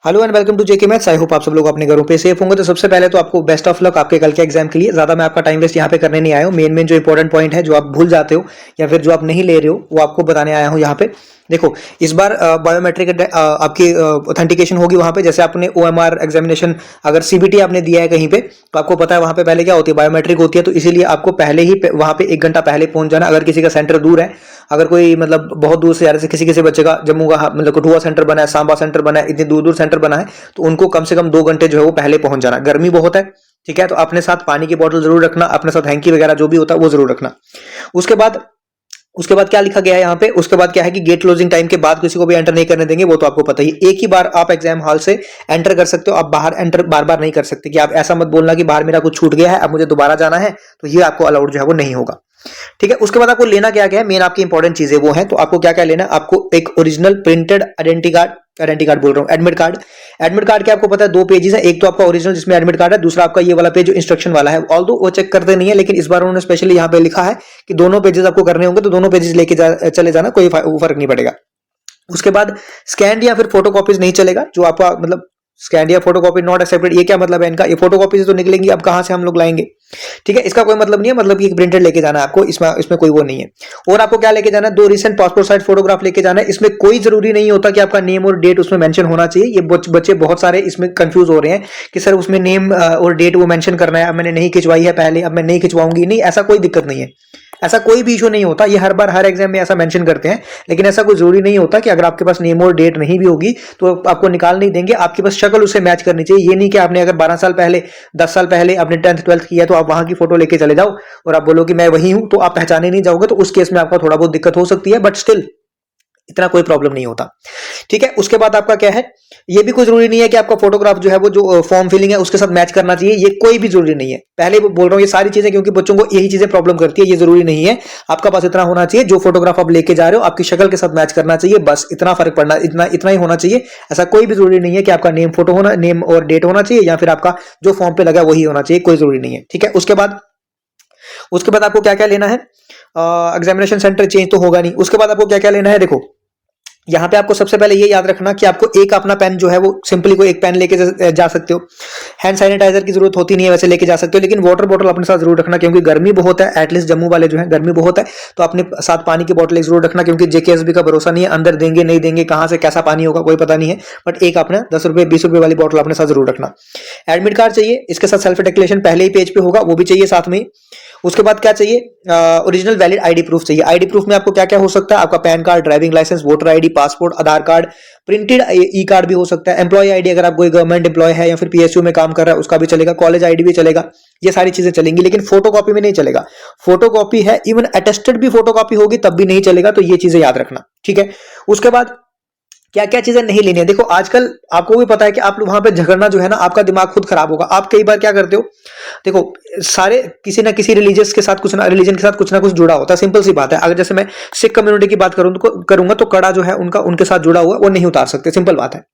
Hello and welcome to JK maths. I hope आप सब लोग अपने घरों पे सेफ होंगे। तो सबसे पहले तो आपको बेस्ट ऑफ लक आपके कल के एग्जाम के लिए। ज्यादा मैं आपका टाइम वेस्ट यहाँ पे करने नहीं आया हूँ। मेन जो इंपॉर्टेंट पॉइंट है जो आप भूल जाते हो या फिर जो आप नहीं ले रहे हो वो आपको बताने आया हूँ यहाँ पे। देखो, इस बार बायोमेट्रिक आपकी ऑथेंटिकेशन होगी वहां पे। जैसे आपने ओएमआर एग्जामिनेशन अगर सीबीटी आपने दिया है कहीं पे, तो आपको पता है वहां पे पहले क्या होती है, बायोमेट्रिक होती है। तो इसीलिए आपको पहले ही वहां पे 1 घंटा पहले पहुंच जाना। अगर किसी का सेंटर दूर है, अगर कोई मतलब बहुत दूर से जा रहे, किसी किसी बच्चे का जम्मू का मतलब कठुआ सेंटर बना है, सांबा सेंटर बना है, इतनी दूर दूर सेंटर बना है, तो उनको कम से कम 2 घंटे जो है वो पहले पहुंच जाना। गर्मी बहुत है, ठीक है, तो अपने साथ पानी की बोतल जरूर रखना, अपने साथ हैंकी वगैरह जो भी होता है वो जरूर रखना। उसके बाद उसके बाद क्या लिखा गया है यहाँ पे, उसके बाद क्या है कि गेट क्लोजिंग टाइम के बाद किसी को भी एंटर नहीं करने देंगे। वो तो आपको पता ही, एक ही बार आप एग्जाम हॉल से एंटर कर सकते हो, आप बाहर एंटर बार बार नहीं कर सकते। कि आप ऐसा मत बोलना कि बाहर मेरा कुछ छूट गया है अब मुझे दोबारा जाना है, तो ये आपको अलाउड जो है वो नहीं होगा। ठीक है, उसके बाद आपको लेना क्या क्या है, मेन आपकी इंपॉर्टेंट चीजें वो है। तो आपको क्या क्या लेना है, आपको एक ओरिजिनल प्रिंटेड आइडेंटिटी कार्ड बोल रहा हूँ, एडमिट कार्ड। एडमिट कार्ड के आपको पता है 2 पेजेस है, एक तो आपका ओरिजिनल जिसमें एडमिट कार्ड है, दूसरा आपका ये वाला पेज जो इंस्ट्रक्शन वाला है। ऑल्दो वो चेक करते नहीं है, लेकिन इस बार उन्होंने स्पेशली यहाँ पे लिखा है कि दोनों पेजेस आपको करने होंगे, तो दोनों पेजेस लेके चले जाना, कोई फर्क नहीं पड़ेगा। उसके बाद स्कैन या फिर फोटो कॉपीज नहीं चलेगा, जो आपका मतलब स्कैन या फोटो कॉपी नॉट एक्सेप्टेड। ये क्या मतलब है इनका, ये फोटो कॉपी तो निकलेंगी, अब कहां से हम लोग लाएंगे। ठीक है, इसका कोई मतलब नहीं है, मतलब कि प्रिंटेड लेके जाना है आपको, इसमें कोई वो नहीं है। और आपको क्या लेके जाना है, 2 रिसेंट पासपोर्ट साइज फोटोग्राफ लेके जाना है। इसमें कोई जरूरी नहीं होता कि आपका नेम और डेट उसमें मेंशन होना चाहिए। ये बच्चे बहुत सारे इसमें कंफ्यूज हो रहे हैं कि सर उसमें नेम और डेट वो मेंशन करना है, अब मैंने नहीं खिंचवाई है पहले, अब मैं नहीं खिंचवाऊंगी। नहीं, ऐसा कोई दिक्कत नहीं है, ऐसा कोई भी इशू नहीं होता। ये हर बार हर एग्जाम में ऐसा मेंशन करते हैं, लेकिन ऐसा कोई जरूरी नहीं होता कि अगर आपके पास नेम और डेट नहीं भी होगी तो आपको निकाल नहीं देंगे। आपके पास शक्ल उससे मैच करनी चाहिए। ये नहीं कि आपने अगर 12 साल पहले 10 साल पहले आपने 10th 12th किया तो आप वहां की फोटो लेके चले जाओ और आप बोलो कि मैं वही हूं, तो आप पहचाने नहीं जाओगे। तो उस केस में आपका थोड़ा बहुत दिक्कत हो सकती है, बट स्टिल इतना कोई प्रॉब्लम नहीं होता। ठीक है, उसके बाद आपका क्या है, ये भी कोई जरूरी नहीं है कि आपका फोटोग्राफ जो है वो जो फॉर्म फिलिंग है उसके साथ मैच करना चाहिए। ये कोई भी जरूरी नहीं है, पहले बोल रहा हूं ये सारी चीजें, क्योंकि बच्चों को यही चीजें प्रॉब्लम करती है। ये जरूरी नहीं है, आपका पास इतना होना चाहिए, जो फोटोग्राफ आप लेके जा रहे हो आपकी शक्ल के साथ मैच करना चाहिए, बस इतना फर्क पड़ना, इतना ही होना चाहिए। ऐसा कोई भी जरूरी नहीं है कि आपका नेम फोटो होना, नेम और डेट होना चाहिए, या फिर आपका जो फॉर्म पे लगा वही होना चाहिए, कोई जरूरी नहीं है। ठीक है, उसके बाद आपको क्या क्या लेना है, एग्जामिनेशन सेंटर चेंज तो होगा नहीं। उसके बाद आपको क्या क्या लेना है, देखो यहाँ पे आपको सबसे पहले ये याद रखना कि आपको एक अपना पेन जो है वो सिंपली कोई एक पेन लेके जा सकते हो। हैंड सैनिटाइजर की जरूरत होती नहीं है, वैसे लेके जा सकते हो, लेकिन वाटर बॉटल अपने साथ जरूर रखना, क्योंकि गर्मी बहुत है। एटलीस्ट जम्मू वाले जो है गर्मी बहुत है, तो अपने साथ पानी की बोतल जरूर रखना, क्योंकि जेकेएसबी का भरोसा नहीं है, अंदर देंगे नहीं देंगे, कहां से कैसा पानी होगा कोई पता नहीं है। बट एक अपना 10 रुपए 20 रुपए वाली बोतल अपने साथ जरूर रखना। एडमिट कार्ड चाहिए, इसके साथ सेल्फ डिक्लेरेशन पहले ही पेज पे होगा, वो भी चाहिए साथ में। उसके बाद क्या चाहिए, ओरिजिनल वैलिड आईडी प्रूफ चाहिए। आईडी प्रूफ में आपको क्या क्या हो सकता है, आपका PAN card, driving licence, voter ID, passport, Aadhaar card, printed e card भी हो सकता है। एम्प्लॉय आईडी, अगर आप कोई गवर्नमेंट एम्प्लॉय है या फिर पीएसयू में काम कर रहा है उसका भी चलेगा। कॉलेज आईडी भी चलेगा, ये सारी चीजें चलेंगी, लेकिन फोटोकॉपी में नहीं चलेगा। फोटोकॉपी है, इवन अटेस्टेड भी फोटोकॉपी होगी तब भी नहीं चलेगा, तो ये चीजें याद रखना। ठीक है, उसके बाद क्या क्या चीजें नहीं लेनी है, देखो आजकल आपको भी पता है कि आप लोग वहां पे झगड़ना जो है ना, आपका दिमाग खुद खराब होगा। आप कई बार क्या करते हो, देखो सारे किसी ना किसी रिलीजियस के साथ रिलीजन के साथ कुछ ना कुछ जुड़ा होता है, सिंपल सी बात है। अगर जैसे मैं सिख कम्युनिटी की बात करूंगा तो कड़ा जो है उनका उनके साथ जुड़ा हुआ वो नहीं उतार सकते, सिंपल बात है।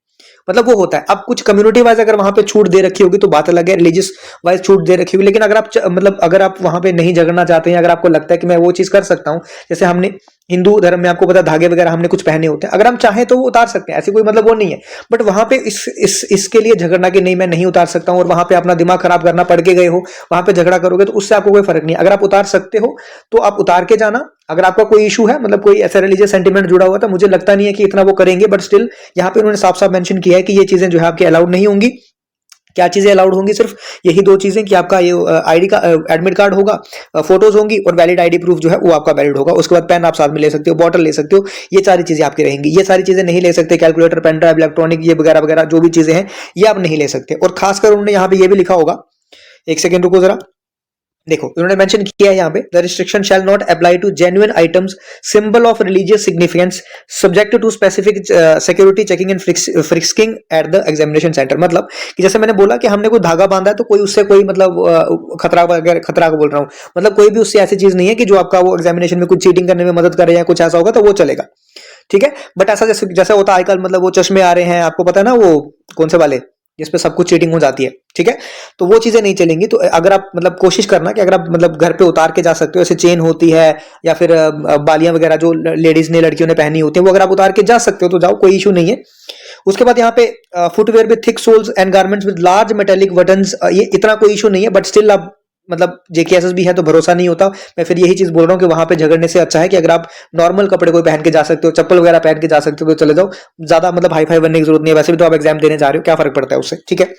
मतलब वो होता है। अब कुछ कम्युनिटी वाइज अगर वहां पे छूट दे रखी होगी तो बात अलग है, रिलीजियस वाइज छूट दे रखी होगी, लेकिन अगर आप मतलब अगर आप वहां पे नहीं झगड़ना चाहते हैं, अगर आपको लगता है कि मैं वो चीज कर सकता हूं, जैसे हमने हिंदू धर्म में आपको पता धागे वगैरह हमने कुछ पहने होते हैं, अगर हम चाहें तो वो उतार सकते हैं, ऐसी कोई मतलब वो नहीं है। बट वहां पे इसके लिए झगड़ना कि नहीं मैं नहीं उतार सकता हूं, और वहां पे अपना दिमाग खराब करना, पढ़ के गए हो वहां पे झगड़ा करोगे तो उससे आपको कोई फर्क नहीं है। अगर आप उतार सकते हो तो आप उतार के जाना। अगर आपका कोई इशू है, मतलब कोई ऐसा रिलीजियस सेंटिमेंट जुड़ा हुआ था, मुझे लगता नहीं है कि इतना वो करेंगे, बट स्टिल यहाँ पे उन्होंने साफ साफ मेंशन किया है कि ये चीजें जो है आपकी अलाउड नहीं होंगी। क्या चीजें अलाउड होंगी, सिर्फ यही 2 चीजें कि आपका ये आईडी का एडमिट कार्ड होगा, फोटोज होंगी, और वैलिड आईडी प्रूफ जो है वो आपका वैलिड होगा। उसके बाद पेन आप साथ में ले सकते हो, बॉटल ले सकते हो, ये सारी चीजें आपकी रहेंगी। ये सारी चीजें नहीं ले सकते, कैलकुलेटर, पेन ड्राइव, इलेक्ट्रॉनिक, ये वगैरह वगैरह जो भी चीजें हैं ये आप नहीं ले सकते। और खासकर उन्होंने यहाँ पे ये भी लिखा होगा, एक सेकेंड रुको जरा, देखो उन्होंने मेंशन किया है यहाँ पे, the restriction shall not apply to genuine items symbol of religious significance subject to specific security checking and frisking at the examination centre. मतलब कि जैसे मैंने बोला कि हमने कोई धागा बांधा है तो कोई उससे कोई मतलब खतरा वगैरह, खतरा को बोल रहा हूँ, मतलब कोई भी उससे ऐसी चीज नहीं है कि जो आपका वो एग्जामिनेशन में कुछ चीटिंग करने में मदद करे या कुछ ऐसा होगा तो वो चलेगा। ठीक है, बट ऐसा जैसे जैसे होता है आजकल, मतलब वो चश्मे आ रहे हैं, आपको पता है ना वो कौन से वाले जिसपे सब कुछ चीटिंग हो जाती है। ठीक है, तो वो चीजें नहीं चलेंगी। तो अगर आप मतलब कोशिश करना कि अगर आप मतलब घर पे उतार के जा सकते हो, ऐसे चेन होती है या फिर बालियां वगैरह जो लेडीज ने लड़कियों ने पहनी होती है, वो अगर आप उतार के जा सकते हो तो जाओ, कोई इशू नहीं है। उसके बाद यहाँ पे footwear with thick soles and garments with large metallic buttons, ये इतना कोई इशू नहीं है, बट स्टिल आप मतलब जेकेएसएस भी है तो भरोसा नहीं होता। मैं फिर यही चीज बोल रहा हूँ कि वहां पे झगड़ने से अच्छा है कि अगर आप नॉर्मल कपड़े कोई पहन के जा सकते हो, चप्पल वगैरह पहन के जा सकते हो तो चले जाओ, ज्यादा मतलब हाई फाई बनने की जरूरत नहीं है, वैसे भी तो आप एग्जाम देने जा रहे हो, क्या फर्क पड़ता है उससे, ठीक है।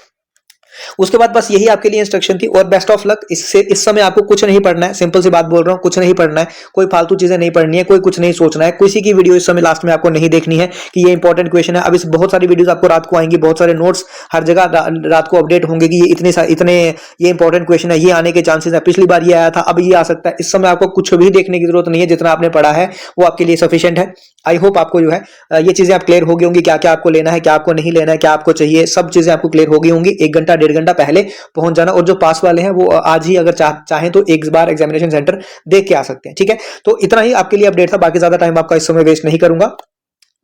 उसके बाद बस यही आपके लिए इंस्ट्रक्शन थी, और बेस्ट ऑफ लक। इससे इस समय आपको कुछ नहीं पढ़ना है, सिंपल सी बात बोल रहा हूँ, कुछ नहीं पढ़ना है, कोई फालतू चीजें नहीं पढ़नी है, कोई कुछ नहीं सोचना है, किसी की वीडियो इस समय लास्ट में आपको नहीं देखनी है कि ये इंपॉर्टेंट क्वेश्चन है। अब इस बहुत सारी वीडियोस आपको रात को आएंगी, बहुत सारे नोट्स हर जगह रात को अपडेट होंगे कि ये इतने ये इंपॉर्टेंट क्वेश्चन है, ये आने के चांसेस है, पिछली बार ये आया था, अब ये आ सकता है। इस समय आपको कुछ भी देखने की जरूरत नहीं है, जितना आपने पढ़ा है वो आपके लिए सफिशिएंट है। आई होप आपको जो है ये चीजें आप क्लियर हो गई होंगी, क्या क्या आपको लेना है, क्या आपको नहीं लेना है, क्या आपको चाहिए, सब चीजें आपको क्लियर हो गई होंगी। 1 घंटा 1.5 घंटा पहले पहुंच जाना, और जो पास वाले हैं वो आज ही अगर चाहें तो एक बार एग्जामिनेशन सेंटर देख के आ सकते हैं, ठीक है। तो इतना ही आपके लिए अपडेट था, बाकी ज्यादा टाइम आपका इस समय वेस्ट नहीं करूंगा।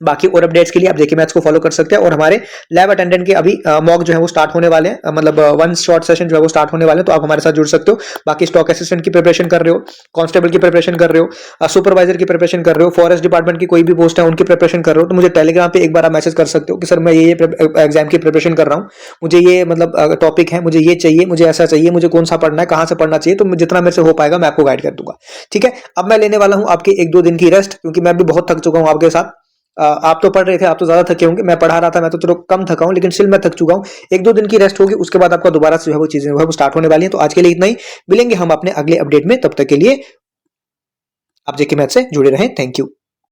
बाकी और अपडेट्स के लिए आप जेके मैथ्स को फॉलो कर सकते हैं, और हमारे लैब अटेंडेंट के अभी मॉक जो है वो स्टार्ट होने वाले हैं, मतलब वन शॉर्ट सेशन जो है वो स्टार्ट होने वाले हैं, तो आप हमारे साथ जुड़ सकते हो। बाकी स्टॉक असिस्टेंट की प्रिपरेशन कर रहे हो, कांस्टेबल की प्रिपरेशन कर रहे हो, सुपरवाइजर की प्रिपरेशन कर रहे हो, फॉरेस्ट डिपार्टमेंट की कोई भी पोस्ट है उनकी प्रिपरेशन कर रहे हो, तो मुझे टेलीग्राम पे एक बार आप मैसेज कर सकते हो कि सर मैं ये एग्जाम की प्रिपरेशन कर रहा हूँ, मुझे ये मतलब टॉपिक है, मुझे ये चाहिए, मुझे ऐसा चाहिए, मुझे कौन सा पढ़ना है, कहाँ से पढ़ना चाहिए, तो जितना मेरे से हो पाएगा मैं आपको गाइड कर दूंगा, ठीक है। अब मैं लेने वाला हूँ आपके 1-2 दिन की रेस्ट, क्योंकि मैं भी बहुत थक चुका हूँ आपके साथ। आप तो पढ़ रहे थे, आप तो ज्यादा थके होंगे, मैं पढ़ा रहा था, मैं तो चलो कम थका हूं, लेकिन स्टिल मैं थक चुका हूं। 1-2 दिन की रेस्ट होगी, उसके बाद आपका दोबारा से जो है वो चीजें जो है वो स्टार्ट होने वाली हैं। तो आज के लिए इतना ही, मिलेंगे हम अपने अगले अपडेट में, तब तक के लिए आप जेके मैथ से जुड़े रहें। Thank you.